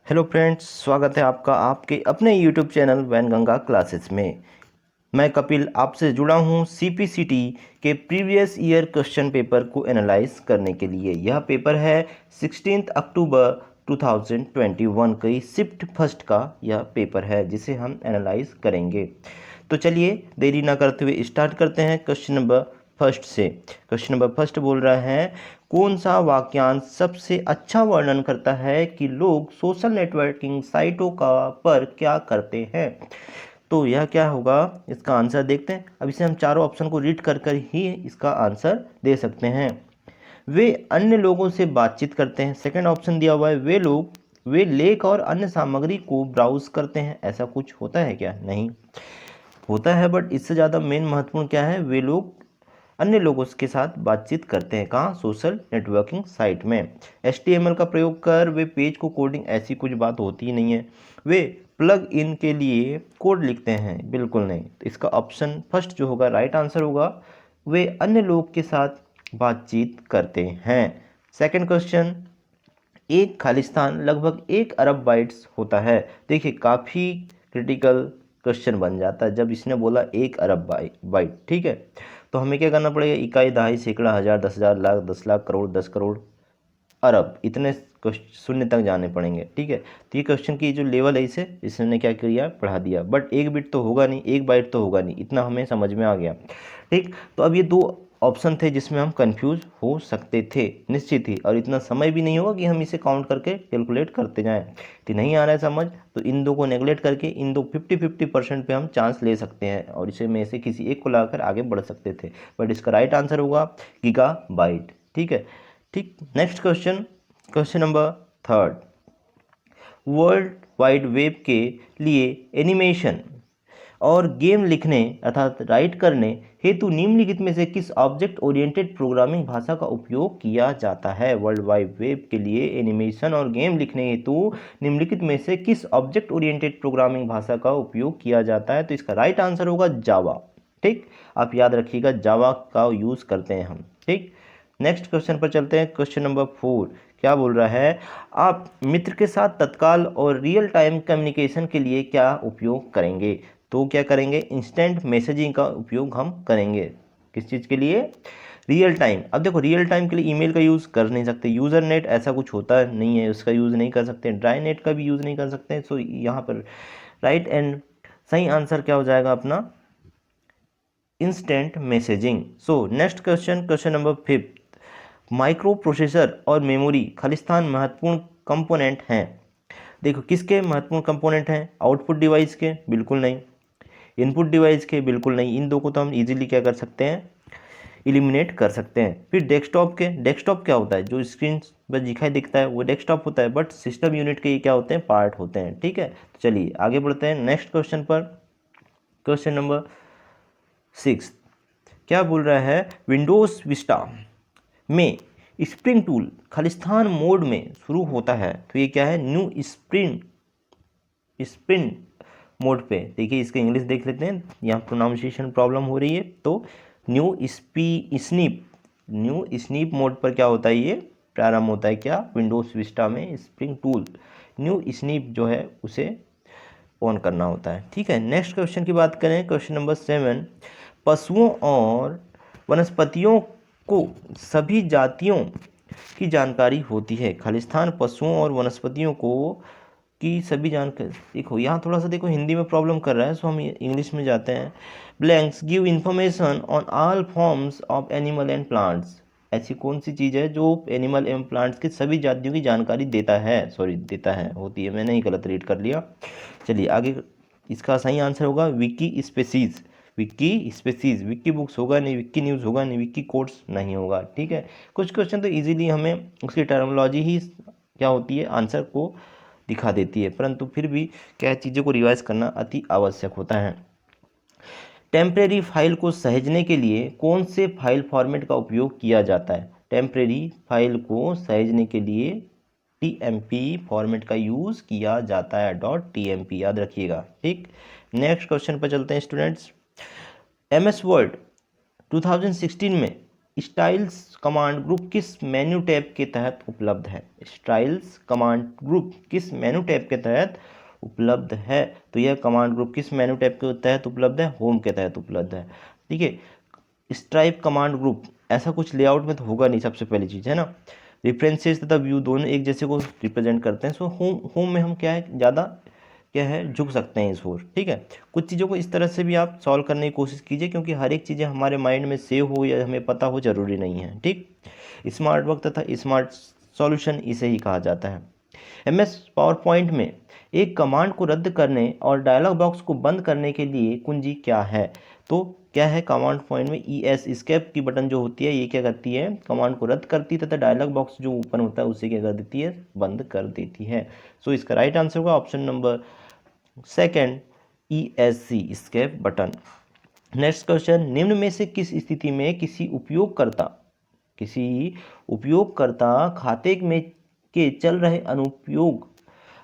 Hello friends, स्वागत है आपका आपके अपने यूट्यूब चैनल वैनगंगा क्लासेस में। मैं कपिल आपसे जुड़ा हूं सीपीसीटी के प्रीवियस ईयर क्वेश्चन पेपर को एनालाइज करने के लिए। यह पेपर है 16 अक्टूबर 2021 की शिफ्ट फर्स्ट का यह पेपर है जिसे हम एनालाइज करेंगे। तो चलिए देरी ना करते हुए स्टार्ट करते हैं क्वेश्चन नंबर फर्स्ट से। क्वेश्चन नंबर फर्स्ट बोल रहा है, कौन सा वाक्यांश सबसे अच्छा वर्णन करता है कि लोग सोशल नेटवर्किंग साइटों का पर क्या करते हैं। तो यह क्या होगा, इसका आंसर देखते हैं। अब इसे हम चारों ऑप्शन को रीड कर कर ही इसका आंसर दे सकते हैं। वे अन्य लोगों से बातचीत करते हैं। सेकंड ऑप्शन दिया हुआ है, वे लेख और अन्य सामग्री को ब्राउज करते हैं। ऐसा कुछ होता है क्या? नहीं होता है, बट इससे ज़्यादा मेन महत्वपूर्ण क्या है, वे लोग अन्य लोगों के साथ बातचीत करते हैं। कहाँ? सोशल नेटवर्किंग साइट में। HTML का प्रयोग कर वे पेज को कोडिंग, ऐसी कुछ बात होती ही नहीं है। वे प्लग इन के लिए कोड लिखते हैं, बिल्कुल नहीं। तो इसका ऑप्शन फर्स्ट जो होगा राइट आंसर होगा, वे अन्य लोग के साथ बातचीत करते हैं। सेकंड क्वेश्चन, एक खालिस्तान लगभग 1 अरब बाइट्स होता है। देखिए काफ़ी क्रिटिकल क्वेश्चन बन जाता है जब इसने बोला 1 अरब बाइट। ठीक है, तो हमें क्या करना पड़ेगा? इकाई, दहाई, सैकड़ा, हज़ार, 10,000, लाख, 10 लाख, करोड़, 10 करोड़, अरब, इतने शून्य तक जाने पड़ेंगे। ठीक है, तो ये क्वेश्चन की जो लेवल है इसे इसने क्या किया, बढ़ा दिया। बट 1 बिट तो होगा नहीं, 1 बाइट तो होगा नहीं, इतना हमें समझ में आ गया। ठीक, तो अब ये दो ऑप्शन थे जिसमें हम कंफ्यूज हो सकते थे, निश्चित ही। और इतना समय भी नहीं होगा कि हम इसे काउंट करके कैलकुलेट करते जाएं। तो नहीं आ रहा है समझ, तो इन दो को नेगलेक्ट करके इन दो 50-50% पे हम चांस ले सकते हैं और इसे में से किसी एक को लाकर आगे बढ़ सकते थे। बट इसका राइट आंसर होगा गीगाबाइट। ठीक है, ठीक। Next question, question number third, world wide web के लिए एनिमेशन और गेम लिखने अर्थात राइट करने हेतु निम्नलिखित में से किस ऑब्जेक्ट ओरिएंटेड प्रोग्रामिंग भाषा का उपयोग किया जाता है? वर्ल्ड वाइड वेब के लिए एनिमेशन और गेम लिखने हेतु निम्नलिखित में से किस ऑब्जेक्ट ओरिएंटेड प्रोग्रामिंग भाषा का उपयोग किया जाता है? तो इसका राइट आंसर होगा जावा। ठीक, आप याद रखिएगा जावा का यूज़ करते हैं हम। ठीक, नेक्स्ट क्वेश्चन पर चलते हैं। क्वेश्चन नंबर 4 क्या बोल रहा है, आप मित्र के साथ तत्काल और रियल टाइम कम्युनिकेशन के लिए क्या उपयोग करेंगे? तो क्या करेंगे? इंस्टेंट मैसेजिंग का उपयोग हम करेंगे। किस चीज़ के लिए? Real time. अब देखो रियल टाइम के लिए ईमेल का यूज़ कर नहीं सकते, यूज़र नेट ऐसा कुछ होता नहीं है, उसका यूज़ नहीं कर सकते, ड्राई नेट का भी यूज़ नहीं कर सकते। सो यहाँ पर राइट एंड सही आंसर क्या हो जाएगा अपना? Instant messaging. So next question, question number 5, micro processor और मेमोरी खालिस्तान महत्वपूर्ण कंपोनेंट हैं। देखो किसके महत्वपूर्ण कंपोनेंट हैं? आउटपुट डिवाइस के? बिल्कुल नहीं। इनपुट डिवाइस के? बिल्कुल नहीं। इन दो को तो हम इजीली क्या कर सकते हैं, इलिमिनेट कर सकते हैं। फिर डेस्कटॉप के? डेस्कटॉप क्या होता है? जो स्क्रीन पर दिखाई दिखता है वो डेस्कटॉप होता है, बट सिस्टम यूनिट के ये क्या होते हैं? पार्ट होते हैं। ठीक है, तो चलिए आगे बढ़ते हैं नेक्स्ट क्वेश्चन पर। क्वेश्चन नंबर 6 क्या बोल रहा है, विंडोज विस्टा में स्प्रिंग टूल खालिस्तान मोड में शुरू होता है। तो ये क्या है? न्यू स्प्रिंट मोड पे। देखिए इसका इंग्लिश देख लेते हैं, यहाँ प्रोनाउंसिएशन प्रॉब्लम हो रही है। तो न्यू स्नीप मोड पर क्या होता है? ये प्रारंभ होता है क्या? विंडोज विस्टा में स्प्रिंग टूल न्यू स्नीप जो है उसे ऑन करना होता है। ठीक है, नेक्स्ट क्वेश्चन की बात करें, क्वेश्चन नंबर 7, पशुओं और वनस्पतियों को सभी जातियों की जानकारी होती है। खालिस्तान पशुओं और वनस्पतियों को की सभी जानकारी। देखो यहाँ थोड़ा सा देखो हिंदी में प्रॉब्लम कर रहा है, सो हम इंग्लिश में जाते हैं। Blanks give information on all forms of animal and plants. ऐसी कौन सी चीज़ है जो एनिमल एवं प्लांट्स की सभी जातियों की जानकारी देता है? सॉरी, देता है, होती है, मैंने ही गलत रीड कर लिया। चलिए आगे, इसका सही आंसर होगा विकी स्पेसीज। विक्की बुक्स होगा नहीं, विक्की न्यूज़ होगा नहीं, विक्की कोड्स नहीं होगा। ठीक है, कुछ क्वेश्चन तो इजीली हमें उसकी टर्मिनोलॉजी ही क्या होती है, आंसर को दिखा देती है, परंतु फिर भी क्या चीज़ों को रिवाइज करना अति आवश्यक होता है। टेम्परेरी फाइल को सहेजने के लिए कौन से फाइल फॉर्मेट का उपयोग किया जाता है? टेम्परेरी फाइल को सहेजने के लिए TMP फॉर्मेट का यूज़ किया जाता है, .tmp, याद रखिएगा। ठीक, नेक्स्ट क्वेश्चन पर चलते हैं स्टूडेंट्स। MS वर्ड 2016 में स्टाइल्स कमांड ग्रुप किस मेन्यू टैब के तहत उपलब्ध है? स्टाइल्स कमांड ग्रुप किस मेन्यू टैब के तहत उपलब्ध है? तो यह कमांड ग्रुप किस मेन्यू टैब के तहत उपलब्ध है? होम के तहत उपलब्ध है। ठीक है, स्ट्राइप कमांड ग्रुप ऐसा कुछ लेआउट में तो होगा नहीं, सबसे पहली चीज़ है ना। रेफरेंसेस तथा व्यू दोनों एक जैसे को रिप्रेजेंट करते हैं। सो होम में हम क्या है, ज़्यादा क्या है, झुक सकते हैं इस ओर। ठीक है, कुछ चीज़ों को इस तरह से भी आप सॉल्व करने की कोशिश कीजिए, क्योंकि हर एक चीज़ें हमारे माइंड में सेव हो या हमें पता हो जरूरी नहीं है। ठीक, स्मार्ट वर्क तथा स्मार्ट सॉल्यूशन इसे ही कहा जाता है। MS पावर पॉइंट में एक कमांड को रद्द करने और डायलॉग बॉक्स को बंद करने के लिए कुंजी क्या है? तो क्या है, कमांड पॉइंट में ES एस्केप की बटन जो होती है, ये क्या करती है, कमांड को रद्द करती है तथा डायलॉग बॉक्स जो ओपन होता है उसे क्या कर देती है, बंद कर देती है। सो इसका राइट आंसर होगा option number second, ESC escape button. Next question, निम्न में से किस स्थिति में किसी उपयोगकर्ता खाते में के चल रहे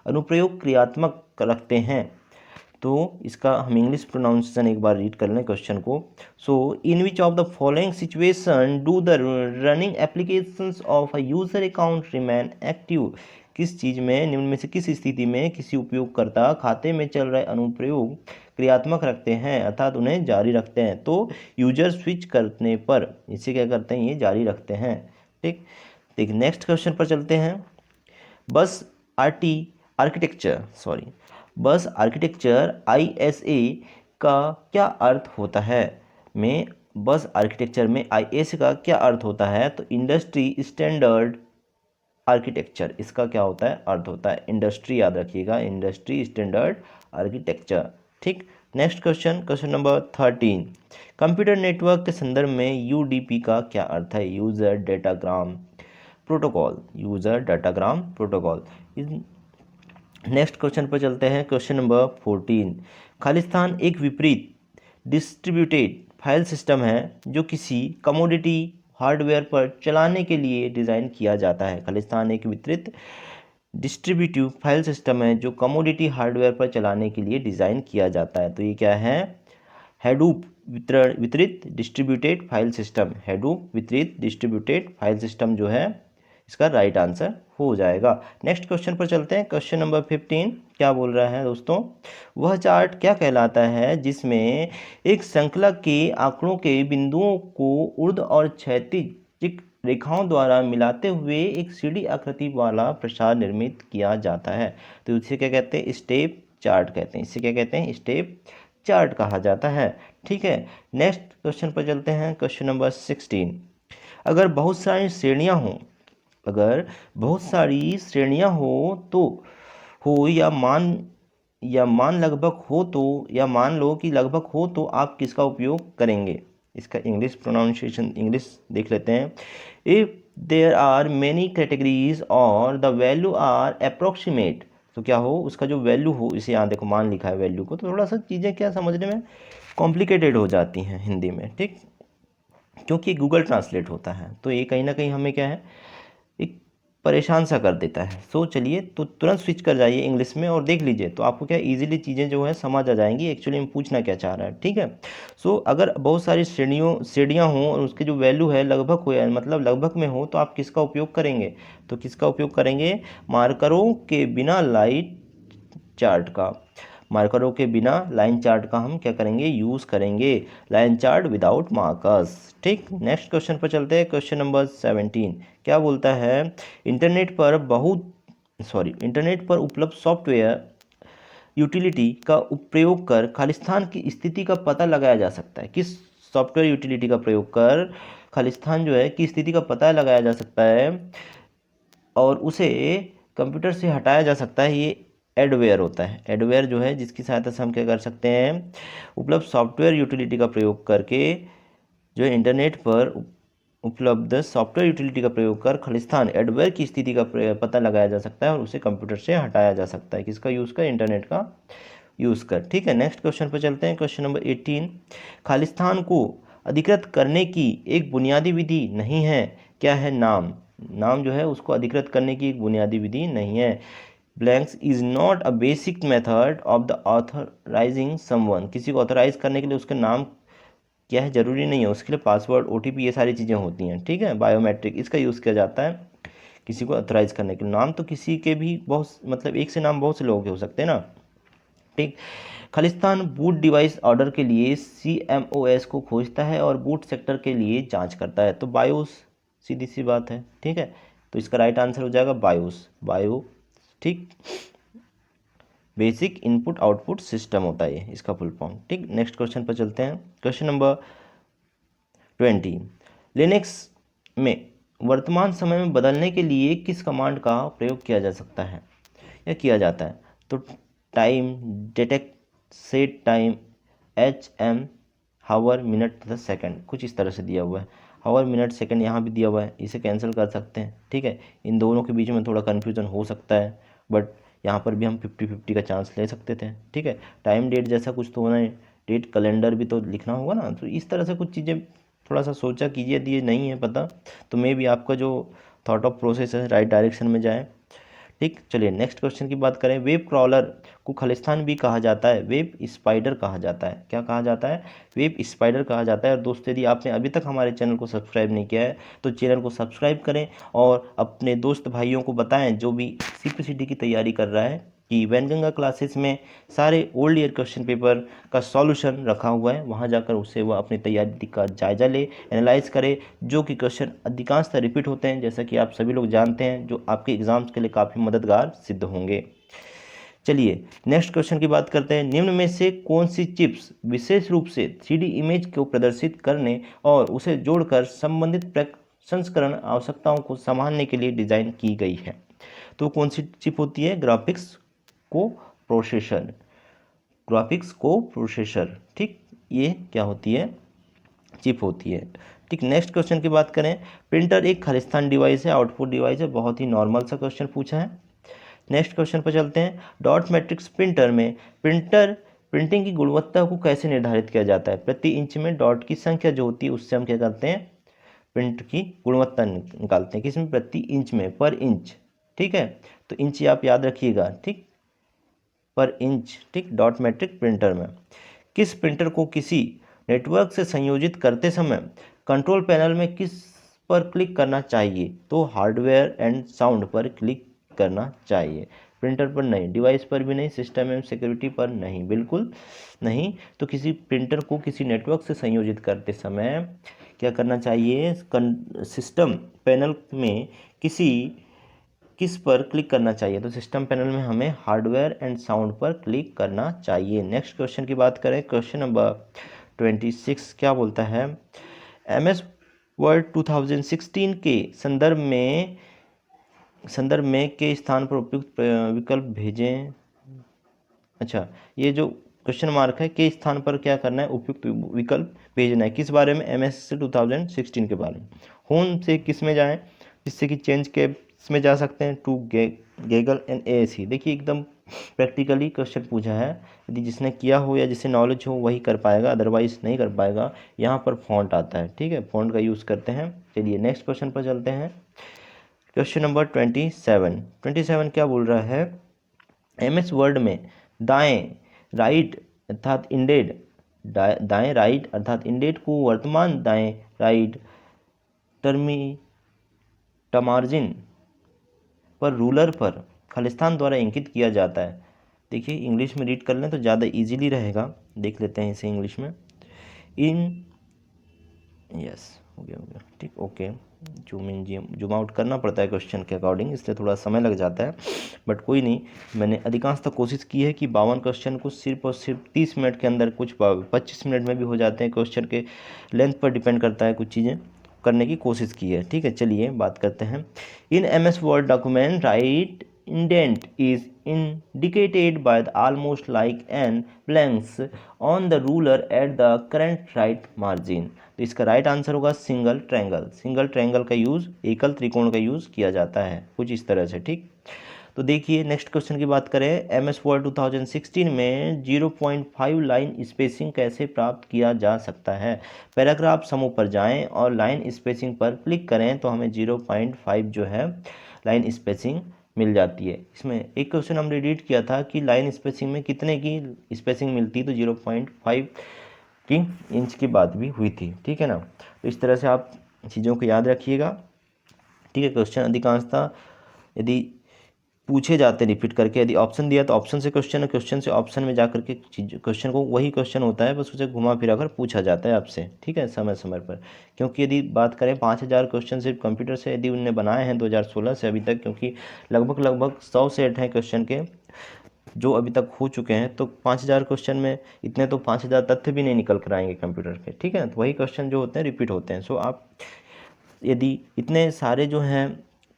अनुप्रयोग क्रियात्मक रखते हैं? तो इसका हम इंग्लिश प्रोनाउंसिएशन एक बार रीड कर लें क्वेश्चन को। So in which of the following situation do the running applications of a user account remain active? किस चीज़ में, निम्न में से किस स्थिति में किसी उपयोगकर्ता खाते में चल रहे अनुप्रयोग क्रियात्मक रखते हैं अर्थात उन्हें जारी रखते हैं? तो यूजर स्विच करने पर इसे क्या करते हैं, ये जारी रखते हैं। ठीक, ठीक, नेक्स्ट क्वेश्चन पर चलते हैं। बस आर्किटेक्चर ISA का क्या अर्थ होता है? बस आर्किटेक्चर में ISA का क्या अर्थ होता है? तो इंडस्ट्री स्टैंडर्ड आर्किटेक्चर, इसका क्या होता है, अर्थ होता है इंडस्ट्री, याद रखिएगा, इंडस्ट्री स्टैंडर्ड आर्किटेक्चर। ठीक, next question number 13, computer network के संदर्भ में UDP का क्या अर्थ है? User datagram protocol. Next question पर चलते हैं, क्वेश्चन नंबर 14, खालिस्तान एक विपरीत डिस्ट्रीब्यूटेड फाइल सिस्टम है जो किसी कमोडिटी हार्डवेयर पर चलाने के लिए डिज़ाइन किया जाता है। खालिस्तान एक वितरित डिस्ट्रीब्यूटिव फाइल सिस्टम है जो कमोडिटी हार्डवेयर पर चलाने के लिए डिज़ाइन किया जाता है। तो ये क्या है, हैडूप वितरित डिस्ट्रीब्यूटेड फाइल सिस्टम। हैडूप वितरित डिस्ट्रीब्यूटेड फाइल सिस्टम जो है, इसका राइट आंसर हो जाएगा। नेक्स्ट क्वेश्चन पर चलते हैं, क्वेश्चन नंबर 15 क्या बोल रहा है दोस्तों, वह चार्ट क्या कहलाता है जिसमें एक श्रृंखला के आंकड़ों के बिंदुओं को ऊर्ध्व और क्षैतिज रेखाओं द्वारा मिलाते हुए एक सीढ़ी आकृति वाला प्रसार निर्मित किया जाता है? तो इसे क्या कहते हैं, स्टेप चार्ट कहते हैं। इसे क्या कहते हैं, स्टेप चार्ट कहा जाता है। ठीक है, नेक्स्ट क्वेश्चन पर चलते हैं, क्वेश्चन नंबर 16, अगर बहुत सारी श्रेणियां हो या मान लो कि लगभग हो तो आप किसका उपयोग करेंगे? इसका इंग्लिश प्रोनाउंसिएशन इंग्लिश देख लेते हैं। If there are many categories और द वैल्यू आर अप्रोक्सीमेट, तो क्या हो, उसका जो वैल्यू हो, इसे यहाँ देखो मान लिखा है वैल्यू को, तो थोड़ा सा चीज़ें क्या समझने में कॉम्प्लिकेटेड हो जाती हैं हिंदी में। ठीक, क्योंकि गूगल ट्रांसलेट होता है, तो ये कहीं ना कहीं हमें क्या है, एक परेशान सा कर देता है। सो चलिए, तो तुरंत स्विच कर जाइए इंग्लिश में और देख लीजिए, तो आपको क्या इजीली चीज़ें जो है समझ आ जाएंगी एक्चुअली में पूछना क्या चाह रहा है। ठीक है, सो अगर बहुत सारी श्रेणियाँ हों और उसके जो वैल्यू है लगभग हो, या मतलब लगभग में हो, तो आप किसका उपयोग करेंगे? तो किसका उपयोग करेंगे, मार्करों के बिना लाइन चार्ट का हम क्या करेंगे, यूज़ करेंगे, लाइन चार्ट विदाउट मार्कर्स। ठीक, नेक्स्ट क्वेश्चन पर चलते हैं, क्वेश्चन नंबर 17 क्या बोलता है, इंटरनेट पर उपलब्ध सॉफ्टवेयर यूटिलिटी का प्रयोग कर खालिस्तान की स्थिति का पता लगाया जा सकता है? किस सॉफ्टवेयर यूटिलिटी का प्रयोग कर खालिस्तान जो है की स्थिति का पता लगाया जा सकता है और उसे कंप्यूटर से हटाया जा सकता है? ये एडवेयर होता है। एडवेयर जो है, जिसकी सहायता से हम क्या कर सकते हैं, उपलब्ध सॉफ्टवेयर यूटिलिटी का प्रयोग करके जो है इंटरनेट पर उपलब्ध सॉफ्टवेयर यूटिलिटी का प्रयोग कर खालिस्तान एडवेयर की स्थिति का पता लगाया जा सकता है और उसे कंप्यूटर से हटाया जा सकता है। किसका यूज़ कर, इंटरनेट का यूज़ कर। ठीक है, नेक्स्ट क्वेश्चन पर चलते हैं, क्वेश्चन नंबर 18, खालिस्तान को अधिकृत करने की एक बुनियादी विधि नहीं है, क्या है, नाम जो है उसको अधिकृत करने की एक बुनियादी विधि नहीं है। Blanks is not a basic method of the authorising someone, किसी को ऑथराइज करने के लिए उसके नाम क्या है, ज़रूरी नहीं है, उसके लिए पासवर्ड, OTP ये सारी चीज़ें होती हैं, ठीक है। बायोमेट्रिक इसका यूज़ किया जाता है किसी को ऑथराइज करने के लिए। नाम तो किसी के भी बहुत, मतलब एक से नाम बहुत से लोग हो सकते हैं ना, ठीक। खालिस्तान बूट डिवाइस ऑर्डर के लिए CMOS को खोजता है और बूट सेक्टर के लिए जांच करता है। तो बायोस, सीधी सी बात है, ठीक है। तो इसका राइट आंसर हो जाएगा बायोस, बायो, ठीक। बेसिक इनपुट आउटपुट सिस्टम होता है इसका फुल फॉर्म, ठीक। नेक्स्ट क्वेश्चन पर चलते हैं। क्वेश्चन नंबर 20, लिनक्स में वर्तमान समय में बदलने के लिए किस कमांड का प्रयोग किया जा सकता है या किया जाता है? तो time, detect, set time, HM, हावर, मिनट तथा सेकंड, कुछ इस तरह से दिया हुआ है। हावर, मिनट, सेकंड यहाँ भी दिया हुआ है, इसे कैंसिल कर सकते हैं, ठीक है। इन दोनों के बीच में थोड़ा कन्फ्यूजन हो सकता है, बट यहाँ पर भी हम 50-50 का चांस ले सकते थे, ठीक है। टाइम डेट जैसा कुछ तो होना है, डेट कैलेंडर भी तो लिखना होगा ना, तो इस तरह से कुछ चीज़ें थोड़ा सा सोचा कीजिए। यदि ये नहीं है पता तो मे भी आपका जो थॉट ऑफ प्रोसेस है राइट डायरेक्शन में जाए, ठीक। चलिए नेक्स्ट क्वेश्चन की बात करें। वेब क्रॉलर को खालिस्तान भी कहा जाता है, वेब स्पाइडर कहा जाता है। क्या कहा जाता है? वेब स्पाइडर कहा जाता है। और दोस्तों, यदि आपने अभी तक हमारे चैनल को सब्सक्राइब नहीं किया है तो चैनल को सब्सक्राइब करें और अपने दोस्त भाइयों को बताएं जो भी CPCT की तैयारी कर रहा है कि वैनगंगा क्लासेस में सारे ओल्ड ईयर क्वेश्चन पेपर का सॉल्यूशन रखा हुआ है, वहाँ जाकर उससे वह अपनी तैयारी का जायजा ले, एनालाइज करे। जो कि क्वेश्चन अधिकांशतः रिपीट होते हैं, जैसा कि आप सभी लोग जानते हैं, जो आपके एग्जाम्स के लिए काफ़ी मददगार सिद्ध होंगे। चलिए नेक्स्ट क्वेश्चन की बात करते हैं। निम्न में से कौन सी चिप्स विशेष रूप से 3D इमेज को प्रदर्शित करने और उसे जोड़कर संबंधित प्रसंस्करण आवश्यकताओं को संभालने के लिए डिज़ाइन की गई है? तो कौन सी चिप होती है? ग्राफिक्स को प्रोसेसर, ग्राफिक्स को प्रोसेसर, ठीक। ये क्या होती है? चिप होती है, ठीक। नेक्स्ट क्वेश्चन की बात करें। प्रिंटर एक खालिस्तान डिवाइस है, आउटपुट डिवाइस है। बहुत ही नॉर्मल सा क्वेश्चन पूछा है। नेक्स्ट क्वेश्चन पर चलते हैं। डॉट मैट्रिक्स प्रिंटर में प्रिंटिंग की गुणवत्ता को कैसे निर्धारित किया जाता है? प्रति इंच में डॉट की संख्या जो होती है उससे हम क्या करते हैं? प्रिंट की गुणवत्ता निकालते हैं। किसमें? प्रति इंच में, पर इंच, ठीक है। तो इंच आप याद रखिएगा, ठीक, पर इंच, ठीक। डॉट मैट्रिक प्रिंटर में किस प्रिंटर को किसी नेटवर्क से संयोजित करते समय कंट्रोल पैनल में किस पर क्लिक करना चाहिए? तो हार्डवेयर एंड साउंड पर क्लिक करना चाहिए, प्रिंटर पर नहीं, डिवाइस पर भी नहीं, सिस्टम एंड सिक्योरिटी पर नहीं, बिल्कुल नहीं। तो किसी प्रिंटर को किसी नेटवर्क से संयोजित करते समय क्या करना चाहिए? सिस्टम पैनल में किस पर क्लिक करना चाहिए? तो सिस्टम पैनल में हमें हार्डवेयर एंड साउंड पर क्लिक करना चाहिए। नेक्स्ट क्वेश्चन की बात करें। क्वेश्चन नंबर 26 क्या बोलता है? MS वर्ड 2016 के संदर्भ में के स्थान पर उपयुक्त विकल्प भेजें। अच्छा, ये जो क्वेश्चन मार्क है, के स्थान पर क्या करना है? उपयुक्त विकल्प भेजना है। किस बारे में? MS 2016 के बारे में। होम से किस में जाएं? जिससे कि चेंज के में जा सकते हैं टू गूगल एंड ASC। देखिए एकदम प्रैक्टिकली क्वेश्चन पूछा है, यदि जिसने किया हो या जिसे नॉलेज हो वही कर पाएगा, अदरवाइज नहीं कर पाएगा। यहाँ पर फॉन्ट आता है, ठीक है, फॉन्ट का यूज़ करते हैं। चलिए नेक्स्ट क्वेश्चन पर चलते हैं। क्वेश्चन नंबर 27 क्या बोल रहा है? MS वर्ड में दाएं राइट अर्थात इंडेड, दाएं राइट अर्थात इंडेड को वर्तमान दाएं राइट टमार्जिन पर रूलर पर खालिस्तान द्वारा इंकित किया जाता है। देखिए इंग्लिश में रीड कर लें तो ज़्यादा इजीली रहेगा। देख लेते हैं इसे इंग्लिश में। यस, हो गया, ठीक, ओके। जूम आउट करना पड़ता है क्वेश्चन के अकॉर्डिंग, इसलिए थोड़ा समय लग जाता है, बट कोई नहीं। मैंने अधिकांशतः कोशिश की है कि 52 क्वेश्चन को सिर्फ और सिर्फ 30 मिनट के अंदर, कुछ 25 मिनट में भी हो जाते हैं। क्वेश्चन के लेंथ पर डिपेंड करता है, कुछ चीज़ें करने की कोशिश की है, ठीक है। चलिए बात करते हैं। इन MS word document right indent is indicated by the almost like an blanks on the ruler at the current right margin। तो इसका राइट आंसर होगा सिंगल ट्रायंगल। सिंगल ट्रायंगल का यूज़, एकल त्रिकोण का यूज़ किया जाता है कुछ इस तरह से, ठीक। तो देखिए नेक्स्ट क्वेश्चन की बात करें। MS वर्ड 2016 में 0.5 लाइन स्पेसिंग कैसे प्राप्त किया जा सकता है? पैराग्राफ समूह पर जाएं और लाइन स्पेसिंग पर क्लिक करें तो हमें 0.5 जो है लाइन स्पेसिंग मिल जाती है। इसमें एक क्वेश्चन हमने रीड किया था कि लाइन स्पेसिंग में कितने की स्पेसिंग मिलती है, तो 0.5 कि इंच की बात भी हुई थी, ठीक है ना। तो इस तरह से आप चीज़ों को याद रखिएगा, ठीक है। क्वेश्चन अधिकांशतः यदि पूछे जाते हैं रिपीट करके, यदि ऑप्शन दिया तो ऑप्शन से क्वेश्चन है, क्वेश्चन से ऑप्शन में जा करके क्वेश्चन को वही क्वेश्चन होता है, बस उसे घुमा फिरा कर पूछा जाता है आपसे, ठीक है, समय समय पर। क्योंकि यदि बात करें 5000 क्वेश्चन सिर्फ कंप्यूटर से यदि उनने बनाए हैं 2016 से अभी तक, क्योंकि लगभग 100 सेट हैं क्वेश्चन के जो अभी तक हो चुके हैं, तो 5000 क्वेश्चन में इतने तो 5000 तथ्य भी नहीं निकल कर आएंगे कंप्यूटर के, ठीक है। तो वही क्वेश्चन जो होते हैं रिपीट होते हैं। सो आप यदि इतने सारे जो हैं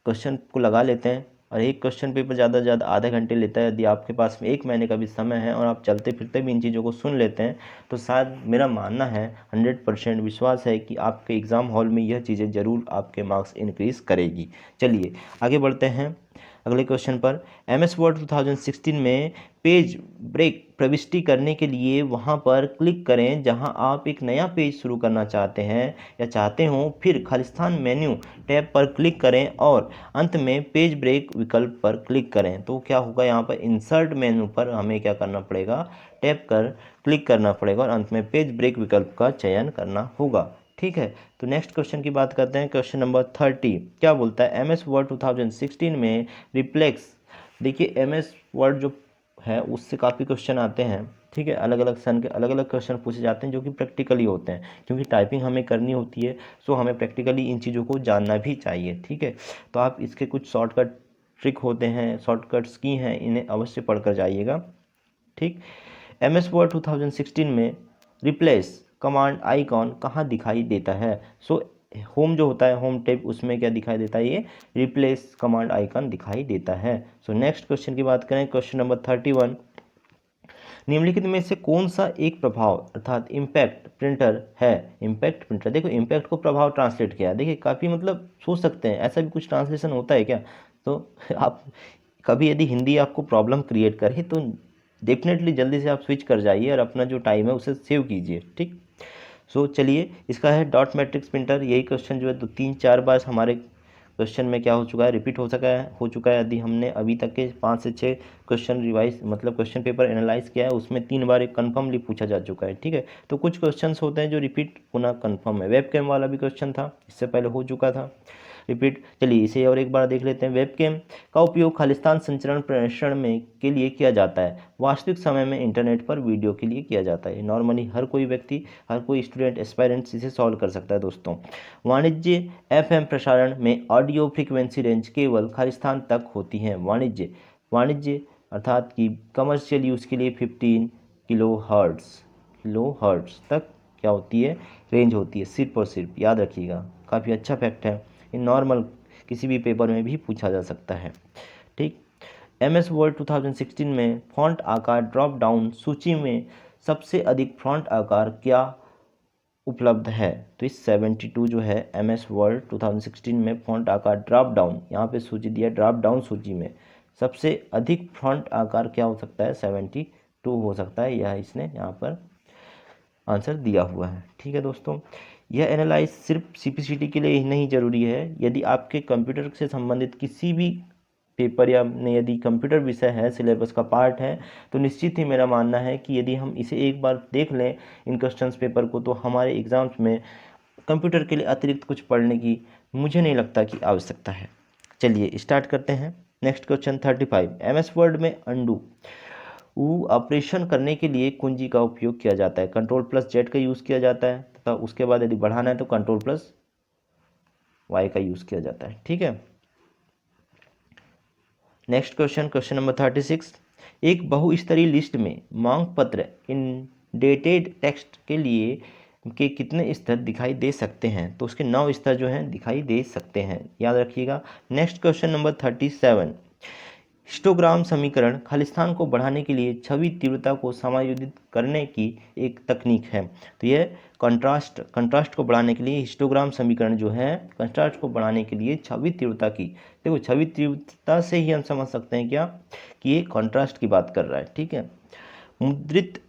क्वेश्चन को लगा लेते हैं, और एक क्वेश्चन पेपर ज़्यादा से ज़्यादा आधे घंटे लेता है, यदि आपके पास में 1 महीने का भी समय है और आप चलते फिरते भी इन चीज़ों को सुन लेते हैं, तो शायद मेरा मानना है 100% विश्वास है कि आपके एग्ज़ाम हॉल में यह चीज़ें ज़रूर आपके मार्क्स इंक्रीज़ करेगी। चलिए आगे बढ़ते हैं अगले क्वेश्चन पर। MS वर्ड 2016 में पेज ब्रेक प्रविष्टि करने के लिए वहां पर क्लिक करें जहां आप एक नया पेज शुरू करना चाहते हैं या चाहते हो, फिर खालिस्तान मेन्यू टैब पर क्लिक करें और अंत में पेज ब्रेक विकल्प पर क्लिक करें। तो क्या होगा, यहाँ पर इंसर्ट मेन्यू पर हमें क्या करना पड़ेगा, टैब कर क्लिक करना पड़ेगा और अंत में पेज ब्रेक विकल्प का चयन करना होगा, ठीक है। तो नेक्स्ट क्वेश्चन की बात करते हैं। क्वेश्चन नंबर 30 क्या बोलता है, MS वर्ड 2016 में रिफ्लेक्स। देखिए MS वर्ड जो है उससे काफ़ी क्वेश्चन आते हैं, ठीक है। अलग अलग सन के अलग अलग क्वेश्चन पूछे जाते हैं जो कि प्रैक्टिकली होते हैं, क्योंकि टाइपिंग हमें करनी होती है, सो हमें प्रैक्टिकली इन चीज़ों को जानना भी चाहिए, ठीक है। तो आप इसके कुछ शॉर्टकट ट्रिक होते हैं, शॉर्टकट्स की हैं, इन्हें अवश्य पढ़कर जाइएगा, ठीक। MS वर्ड 2016 में रिप्लेस कमांड आइकॉन कहाँ दिखाई देता है। सो होम जो होता है, होम टैब, उसमें क्या दिखाई देता है, ये रिप्लेस कमांड आइकन दिखाई देता है। सो नेक्स्ट क्वेश्चन की बात करें, क्वेश्चन नंबर 31, निम्नलिखित में से कौन सा एक प्रभाव अर्थात इम्पैक्ट प्रिंटर है। इम्पैक्ट प्रिंटर, देखो इम्पैक्ट को प्रभाव ट्रांसलेट किया है, देखिए काफ़ी मतलब सोच सकते हैं ऐसा भी कुछ ट्रांसलेशन होता है क्या। तो आप कभी यदि हिंदी आपको प्रॉब्लम क्रिएट करे तो डेफिनेटली जल्दी से आप स्विच कर जाइए और अपना जो टाइम है उसे सेव कीजिए, ठीक। सो चलिए इसका है डॉट मैट्रिक्स प्रिंटर। यही क्वेश्चन जो है 2-3-4 बार हमारे क्वेश्चन में क्या हो चुका है, रिपीट हो चुका है। यदि हमने अभी तक के 5 से 6 क्वेश्चन रिवाइज मतलब क्वेश्चन पेपर एनालाइज किया है, उसमें 3 बार एक कन्फर्मली पूछा जा चुका है, ठीक है। तो कुछ क्वेश्चंस होते हैं जो रिपीट होना कन्फर्म है। वेब कैम वाला भी क्वेश्चन था, इससे पहले हो चुका था रिपीट। चलिए इसे और एक बार देख लेते हैं। वेबकैम का उपयोग खालिस्तान संचरण प्रेषण में के लिए किया जाता है। वास्तविक समय में इंटरनेट पर वीडियो के लिए किया जाता है। नॉर्मली हर कोई व्यक्ति, हर कोई स्टूडेंट, एस्पायरेंट्स इसे सॉल्व कर सकता है दोस्तों। वाणिज्य FM प्रसारण में ऑडियो फ्रीक्वेंसी रेंज केवल खालिस्तान तक होती है। वाणिज्य अर्थात कि कमर्शियल यूज़ के लिए 15 किलो हर्ट्ज़ तक क्या होती है, रेंज होती है, सिर्फ और सिर्फ याद रखिएगा। काफ़ी अच्छा फैक्ट है, ये नॉर्मल किसी भी पेपर में भी पूछा जा सकता है, ठीक। MS वर्ड 2016 में फॉन्ट आकार ड्रॉप डाउन सूची में सबसे अधिक फॉन्ट आकार क्या उपलब्ध है। तो इस 72 जो है MS वर्ड 2016 में फॉन्ट आकार ड्रॉप डाउन, यहाँ पे सूची दिया ड्रॉप डाउन सूची में सबसे अधिक फॉन्ट आकार क्या हो सकता है, 72 हो सकता है, यह इसने यहाँ पर आंसर दिया हुआ है, ठीक है दोस्तों। यह एनालाइज सिर्फ CPCT के लिए ही नहीं ज़रूरी है, यदि आपके कंप्यूटर से संबंधित किसी भी पेपर या में यदि कंप्यूटर विषय है, सिलेबस का पार्ट है, तो निश्चित ही मेरा मानना है कि यदि हम इसे एक बार देख लें इन क्वेश्चंस पेपर को, तो हमारे एग्ज़ाम्स में कंप्यूटर के लिए अतिरिक्त कुछ पढ़ने की मुझे नहीं लगता कि आवश्यकता है। चलिए स्टार्ट करते हैं। नेक्स्ट क्वेश्चन 35, MS वर्ड में अंडू ऑपरेशन करने के लिए कुंजी का उपयोग किया जाता है। Ctrl+Z का यूज़ किया जाता है तथा उसके बाद यदि बढ़ाना है तो Ctrl+Y का यूज़ किया जाता है, ठीक है। नेक्स्ट क्वेश्चन, क्वेश्चन नंबर 36, एक बहुस्तरीय लिस्ट में मांग पत्र इंडेटेड टेक्स्ट के लिए के कितने स्तर दिखाई दे सकते हैं। तो उसके 9 स्तर जो हैं दिखाई दे सकते हैं, याद रखिएगा। नेक्स्ट क्वेश्चन नंबर 37, हिस्टोग्राम समीकरण खालिस्तान को बढ़ाने के लिए छवि तीव्रता को समायोजित करने की एक तकनीक है। तो यह कंट्रास्ट को बढ़ाने के लिए हिस्टोग्राम समीकरण जो है कंट्रास्ट को बढ़ाने के लिए छवि तीव्रता की, देखो छवि तीव्रता से ही हम समझ सकते हैं क्या कि ये कंट्रास्ट की बात कर रहा है, ठीक है। मुद्रित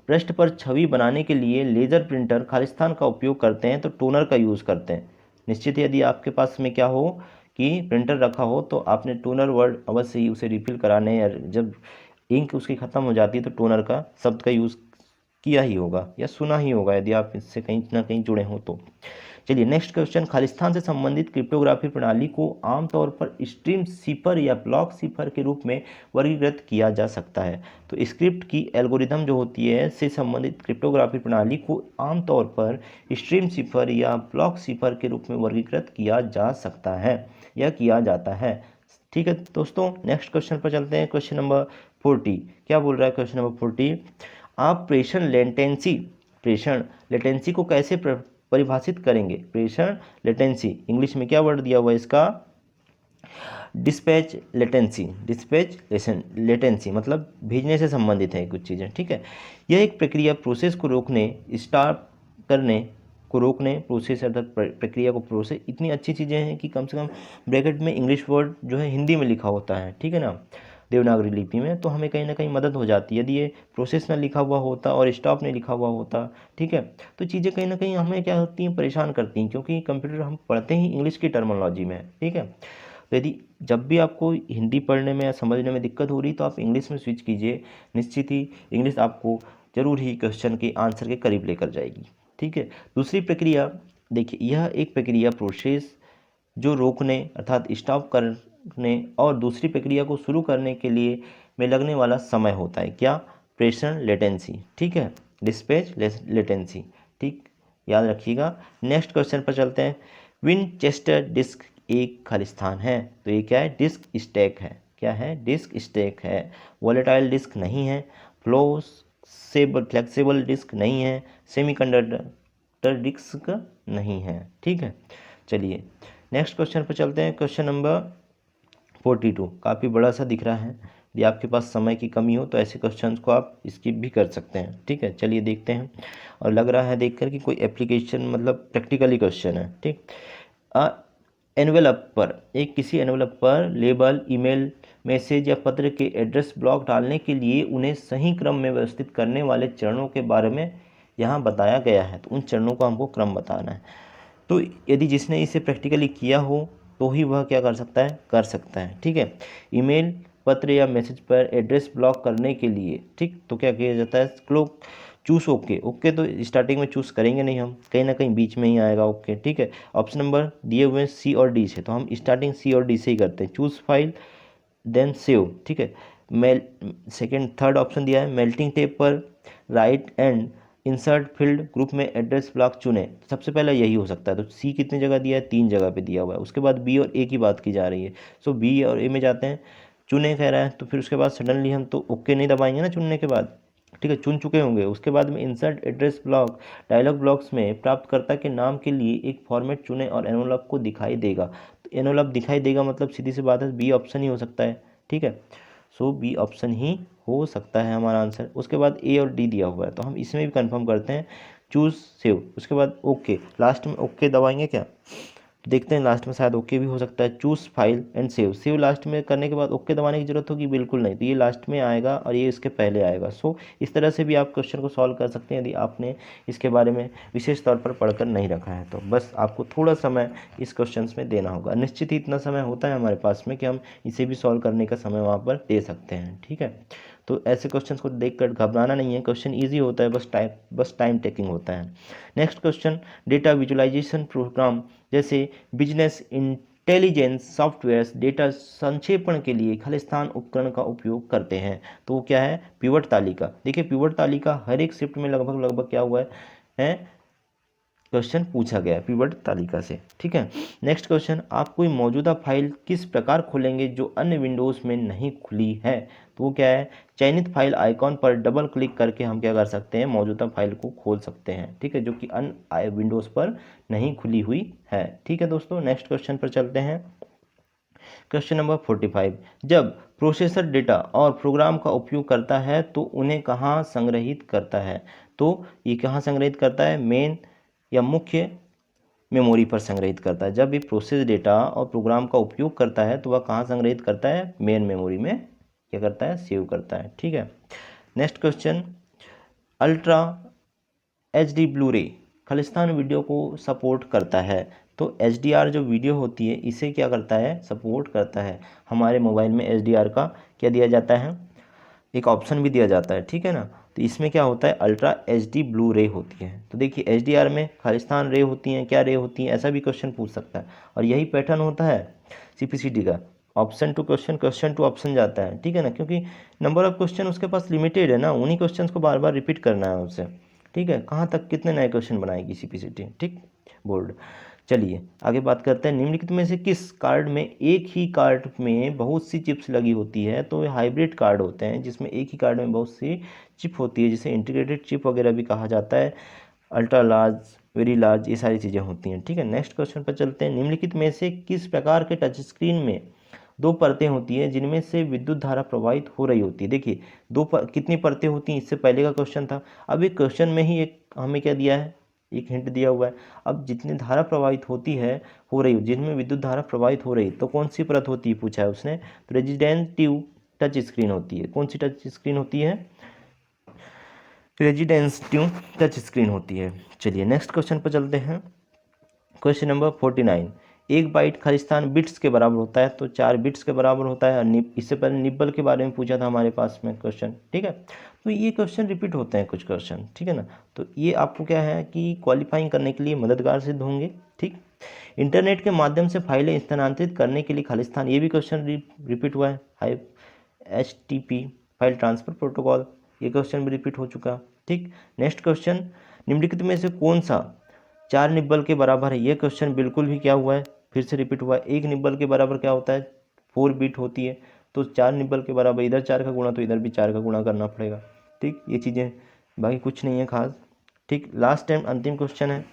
पृष्ठ पर छवि बनाने के लिए लेज़र प्रिंटर खालिस्तान का उपयोग करते हैं तो टोनर का यूज़ करते हैं। निश्चित यदि आपके पास में क्या हो कि प्रिंटर रखा हो तो आपने टोनर वर्ड अवश्य ही उसे रिफिल कराने, या जब इंक उसकी ख़त्म हो जाती है तो टोनर का शब्द का यूज़ किया ही होगा या सुना ही होगा यदि आप इससे कहीं ना कहीं जुड़े हो तो। चलिए नेक्स्ट क्वेश्चन, खालिस्तान से संबंधित क्रिप्टोग्राफी प्रणाली को आमतौर पर स्ट्रीम सीफर या ब्लॉक सीफर के रूप में वर्गीकृत किया जा सकता है। तो स्क्रिप्ट की एल्गोरिदम जो होती है से संबंधित क्रिप्टोग्राफी प्रणाली को आमतौर पर स्ट्रीम सीफर या ब्लॉक सीफर के रूप में वर्गीकृत किया जा सकता है या किया जाता है। ठीक है दोस्तों, नेक्स्ट क्वेश्चन पर चलते हैं। क्वेश्चन नंबर 40 क्या बोल रहा है? क्वेश्चन नंबर 40, आप प्रेषण लेटेंसी को कैसे परिभाषित करेंगे? प्रेषण लेटेंसी, इंग्लिश में क्या वर्ड दिया हुआ है इसका? डिस्पैच लेटेंसी मतलब भेजने से संबंधित है कुछ चीज़ें। ठीक है, यह एक प्रक्रिया प्रोसेस को रोकने, प्रोसेस अर्थात प्रक्रिया को प्रोसेस, इतनी अच्छी चीज़ें हैं कि कम से कम ब्रैकेट में इंग्लिश वर्ड जो है हिंदी में लिखा होता है। ठीक है ना, देवनागरी लिपि में, तो हमें कहीं ना कहीं मदद हो जाती है। यदि ये प्रोसेस ना लिखा हुआ होता और स्टॉप नहीं लिखा हुआ होता, ठीक है, तो चीज़ें कहीं ना कहीं हमें क्या होती हैं, परेशान करती हैं, क्योंकि कंप्यूटर हम पढ़ते ही इंग्लिश की टर्मिनोलॉजी में है। ठीक है, तो यदि जब भी आपको हिंदी पढ़ने में या समझने में दिक्कत हो रही तो आप इंग्लिश में स्विच कीजिए, निश्चित ही इंग्लिश आपको जरूर ही क्वेश्चन के आंसर के करीब लेकर जाएगी। ठीक है, दूसरी प्रक्रिया देखिए, यह एक प्रक्रिया प्रोसेस जो रोकने अर्थात स्टॉप करने और दूसरी प्रक्रिया को शुरू करने के लिए में लगने वाला समय होता है। क्या? प्रेषण लेटेंसी। ठीक है, डिस्पैच लेटेंसी। ठीक, याद रखिएगा। नेक्स्ट क्वेश्चन पर चलते हैं। विनचेस्टर डिस्क एक खालिस्तान है, तो ये क्या है? डिस्क स्टैक है। क्या है? डिस्क स्टैक है। वोलेटाइल डिस्क नहीं है, फ्लेक्सिबल डिस्क नहीं है, सेमीकंडक्टर डिस्क नहीं है। ठीक है, चलिए नेक्स्ट क्वेश्चन पर चलते हैं। क्वेश्चन नंबर 42 काफ़ी बड़ा सा दिख रहा है, यदि आपके पास समय की कमी हो तो ऐसे क्वेश्चंस को आप स्किप भी कर सकते हैं। ठीक है, चलिए देखते हैं। और लग रहा है देखकर कि कोई एप्लीकेशन मतलब प्रैक्टिकली क्वेश्चन है। ठीक, एनवेलप पर किसी एनवेलप पर लेबल, ईमेल, मैसेज या पत्र के एड्रेस ब्लॉक डालने के लिए उन्हें सही क्रम में व्यवस्थित करने वाले चरणों के बारे में यहाँ बताया गया है। तो उन चरणों का हमको क्रम बताना है। तो यदि जिसने इसे प्रैक्टिकली किया हो तो ही वह क्या कर सकता है। ठीक है, ईमेल, पत्र या मैसेज पर एड्रेस ब्लॉक करने के लिए, ठीक, तो क्या किया जाता है? क्लोक चूस ओके तो स्टार्टिंग में चूज़ करेंगे नहीं हम, कहीं ना कहीं बीच में ही आएगा ओके। ठीक है, ऑप्शन नंबर दिए हुए हैं सी और डी से, तो हम स्टार्टिंग सी और डी से ही करते हैं। Choose file then save. ठीक है, थर्ड ऑप्शन दिया है मेल्टिंग टेप पर write and insert field group में एड्रेस ब्लॉक चुने। सबसे पहले यही हो सकता है। तो सी कितनी जगह दिया है? 3 जगह पे दिया हुआ है। उसके बाद बी और ए की बात की जा रही है, सो बी और ए में जाते हैं। चुने कह रहा है, तो फिर उसके बाद सडनली हम तो ओके नहीं दबाएंगे ना चुनने के बाद। ठीक है, चुन चुके होंगे। उसके बाद में insert address block dialog box में प्राप्तकर्ता के नाम के लिए एक फॉर्मेट चुने और एनवलप को दिखाई देगा। तो एनवलप दिखाई देगा मतलब सीधी सी बात है बी ऑप्शन ही हो सकता है। ठीक है, सो बी ऑप्शन ही हो सकता है हमारा आंसर। उसके बाद ए और डी दिया हुआ है, तो हम इसमें भी कंफर्म करते हैं। चूज सेव, उसके बाद ओके, लास्ट में ओके दबाएंगे क्या? देखते हैं, लास्ट में शायद ओके भी हो सकता है। Choose file and save last में करने के बाद ओके दबाने की जरूरत होगी? बिल्कुल नहीं, तो ये लास्ट में आएगा और ये इसके पहले आएगा। सो इस तरह से भी आप क्वेश्चन को सॉल्व कर सकते हैं यदि आपने इसके बारे में विशेष तौर पर पढ़कर नहीं रखा है तो। बस आपको थोड़ा समय इस क्वेश्चन में देना होगा। निश्चित ही इतना समय होता है हमारे पास में कि हम इसे भी सॉल्व करने का समय वहाँ पर दे सकते हैं। ठीक है, तो ऐसे क्वेश्चंस को देखकर घबराना नहीं है, क्वेश्चन इजी होता है, बस टाइम टेकिंग होता है। Next question, data visualization program जैसे बिजनेस इंटेलिजेंस सॉफ्टवेयर्स डेटा संक्षेपण के लिए खालिस्तान उपकरण का उपयोग करते हैं। तो वो क्या है? पिवट तालिका। देखिए पिवट तालिका हर एक शिफ्ट में लगभग क्या हुआ है क्वेश्चन पूछा गया है पिवट तालिका से। ठीक है, नेक्स्ट क्वेश्चन, आप कोई मौजूदा फाइल किस प्रकार खोलेंगे जो अन्य विंडोज़ में नहीं खुली है? तो वो क्या है? चयनित फाइल आइकॉन पर डबल क्लिक करके हम क्या कर सकते हैं? मौजूदा फाइल को खोल सकते हैं। ठीक है, जो कि अन्य विंडोज़ पर नहीं खुली हुई है। ठीक है दोस्तों, नेक्स्ट क्वेश्चन पर चलते हैं। क्वेश्चन नंबर 45, जब प्रोसेसर डेटा और प्रोग्राम का उपयोग करता है तो उन्हें कहाँ संग्रहित करता है? तो ये कहाँ संग्रहित करता है? मेन या मुख्य मेमोरी पर संग्रहित करता है। जब भी प्रोसेस डेटा और प्रोग्राम का उपयोग करता है तो वह कहाँ संग्रहित करता है? मेन मेमोरी में क्या करता है? सेव करता है। ठीक है, next question, ultra HD Blu-ray Khalistan video को सपोर्ट करता है। तो HDR जो वीडियो होती है इसे क्या करता है? सपोर्ट करता है। हमारे मोबाइल में HDR का क्या दिया जाता है? एक ऑप्शन भी दिया जाता है। ठीक है ना, तो इसमें क्या होता है, अल्ट्रा एचडी ब्लू रे होती है। तो देखिए एचडीआर में खालिस्तान रे होती हैं, क्या रे होती हैं, ऐसा भी क्वेश्चन पूछ सकता है। और यही पैटर्न होता है सीपीसीटी का, option two question, question two option जाता है, ठीक है ना, क्योंकि नंबर ऑफ क्वेश्चन उसके पास लिमिटेड है ना, उन्हीं क्वेश्चन को बार बार रिपीट करना है उसे, ठीक है। कहाँ तक कितने नए क्वेश्चन बनाएगी सीपीसीटी, ठीक, बोर्ड। चलिए आगे बात करते हैं, निम्नलिखित में से किस कार्ड में एक ही कार्ड में बहुत सी चिप्स लगी होती है। तो ये हाइब्रिड कार्ड होते हैं जिसमें एक ही कार्ड में बहुत सी चिप होती है, जिसे इंटीग्रेटेड चिप वगैरह भी कहा जाता है, अल्ट्रा लार्ज, वेरी लार्ज, ये सारी चीज़ें होती हैं, ठीक है। नेक्स्ट क्वेश्चन पर चलते हैं, निम्नलिखित में से किस प्रकार के टच स्क्रीन में दो परतें होती हैं जिनमें से विद्युत धारा प्रवाहित हो रही होती है। देखिए कितनी परतें होती हैं, इससे पहले का क्वेश्चन था। अब एक क्वेश्चन में ही एक हमें क्या दिया है, एक हिंट दिया हुआ है। अब जितनी धारा प्रवाहित होती है, हो रही, जिनमें विद्युत धारा प्रवाहित हो रही, तो कौन सी परत होती है पूछा है उसने, तो रेजिडेंटिव टच स्क्रीन होती है। कौन सी टच स्क्रीन होती है, रेजिडेंटिव टच स्क्रीन होती है। चलिए नेक्स्ट क्वेश्चन पर चलते हैं, क्वेश्चन नंबर 49, एक बाइट खालिस्तान बिट्स के बराबर होता है, तो 4 बिट्स के बराबर होता है। और इससे पहले निब्बल के बारे में पूछा था हमारे पास में क्वेश्चन, ठीक है। तो ये क्वेश्चन रिपीट होते हैं कुछ क्वेश्चन, ठीक है ना। तो ये आपको क्या है कि क्वालिफाइंग करने के लिए मददगार सिद्ध होंगे, ठीक। इंटरनेट के माध्यम से फाइलें स्थानांतरित करने के लिए खालिस्तान, ये भी क्वेश्चन रिपीट हुआ है। High HTTP file transfer protocol, ये क्वेश्चन भी रिपीट हो चुका, ठीक। नेक्स्ट क्वेश्चन, निम्नलिखित में से कौन सा 4 निब्बल के बराबर है, ये क्वेश्चन बिल्कुल भी क्या हुआ है, फिर से रिपीट हुआ है। एक निब्बल के बराबर क्या होता है, 4 बिट होती है। तो 4 निब्बल के बराबर, इधर 4 का गुणा तो इधर भी 4 का गुणा करना पड़ेगा, ठीक। ये चीज़ें, बाकी कुछ नहीं है खास, ठीक। लास्ट टाइम अंतिम क्वेश्चन है,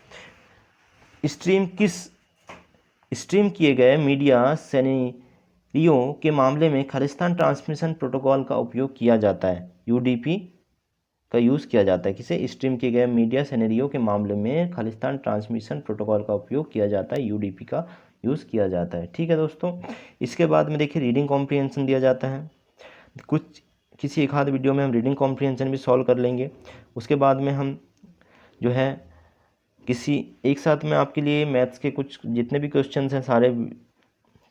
स्ट्रीम किए गए मीडिया सिनेरियो के मामले में खालिस्तान ट्रांसमिशन प्रोटोकॉल का उपयोग किया जाता है, UDP का यूज़ किया जाता है। किसे, स्ट्रीम किए गए मीडिया सिनेरियो के मामले में खालिस्तान ट्रांसमिशन प्रोटोकॉल का उपयोग किया जाता है, UDP का यूज़ किया जाता है, ठीक है दोस्तों। इसके बाद में देखिए रीडिंग कॉम्प्रिहेंशन दिया जाता है, कुछ किसी एक आध वीडियो में हम रीडिंग कॉम्प्रिहेंशन भी सॉल्व कर लेंगे। उसके बाद में हम जो है किसी एक साथ में आपके लिए मैथ्स के कुछ जितने भी क्वेश्चन हैं सारे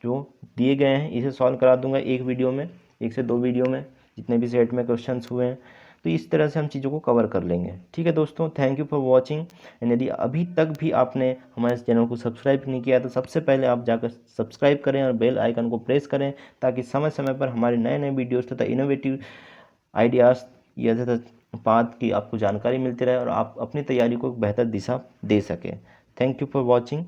जो दिए गए हैं इसे सॉल्व करा दूंगा एक वीडियो में, 1 से 2 वीडियो में, जितने भी सेट में क्वेश्चंस हुए हैं। तो इस तरह से हम चीज़ों को कवर कर लेंगे, ठीक है दोस्तों। Thank you for watching. And यदि अभी तक भी आपने हमारे चैनल को सब्सक्राइब नहीं किया तो सबसे पहले आप जाकर सब्सक्राइब करें और बेल आइकन को प्रेस करें, ताकि समय समय पर हमारे नए नए वीडियोज़ तथा इनोवेटिव आइडियाज़ या पाथ की आपको जानकारी मिलती रहे और आप अपनी तैयारी को बेहतर दिशा दे सकें। Thank you for watching.